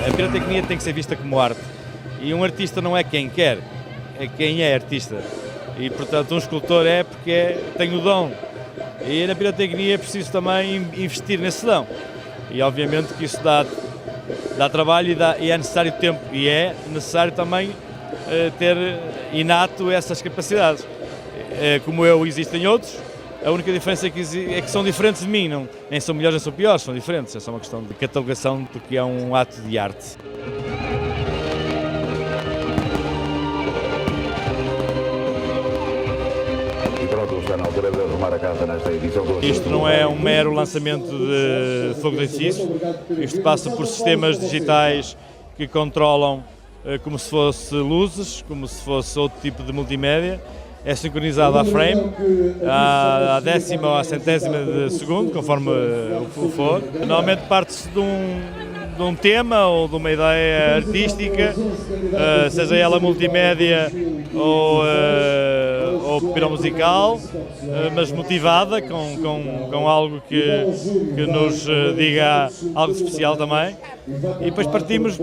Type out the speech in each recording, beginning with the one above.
A pirotecnia tem que ser vista como arte, e um artista não é quem quer, é quem é artista, e portanto um escultor é porque tem o dom, e na pirotecnia é preciso também investir nesse dom, e obviamente que isso dá trabalho e é necessário tempo, e é necessário também ter inato essas capacidades. Como eu, existem outros, a única diferença é que são diferentes de mim, nem são melhores nem são piores, são diferentes, é só uma questão de catalogação do que é um ato de arte. E pronto, está na altura de arrumar a casa nesta edição do... Isto não é um mero lançamento de fogo de artifício, isto passa por sistemas digitais que controlam como se fosse luzes, como se fosse outro tipo de multimédia. É sincronizado à frame, à décima ou à centésima de segundo, conforme o for. Normalmente parte-se de um tema ou de uma ideia artística, seja ela multimédia ou piromusical, mas motivada com algo que nos diga algo especial também. E depois partimos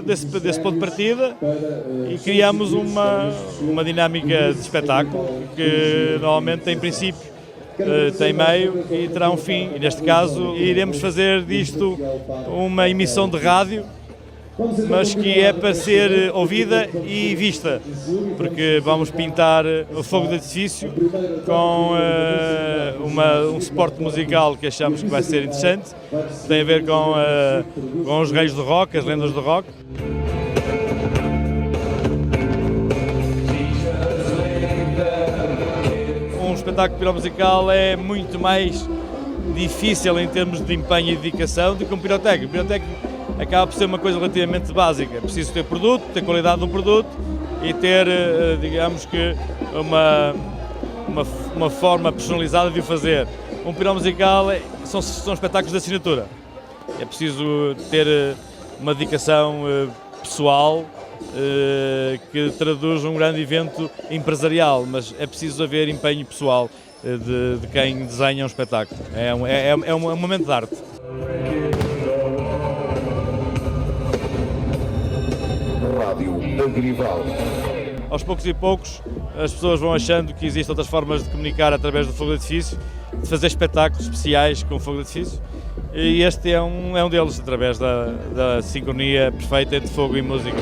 desse ponto de partida e criamos uma dinâmica de espetáculo que normalmente tem princípio, tem meio e terá um fim. E neste caso iremos fazer disto uma emissão de rádio, mas que é para ser ouvida e vista, porque vamos pintar o fogo de artifício com um suporte musical que achamos que vai ser interessante, tem a ver com os reis do rock, as lendas do rock. Um espetáculo piromusical é muito mais difícil em termos de empenho e dedicação do que um pirotécnico. O pirotécnico acaba por ser uma coisa relativamente básica. É preciso ter produto, ter qualidade do produto e ter, digamos que, uma forma personalizada de o fazer. Um piromusical são espetáculos de assinatura. É preciso ter uma dedicação pessoal que traduz um grande evento empresarial, mas é preciso haver empenho pessoal de quem desenha um espetáculo. É um momento de arte. Rádio Agrival. Aos poucos e poucos as pessoas vão achando que existem outras formas de comunicar através do fogo de artifício, de fazer espetáculos especiais com fogo de artifício, e este é um deles, através da sincronia perfeita entre fogo e música.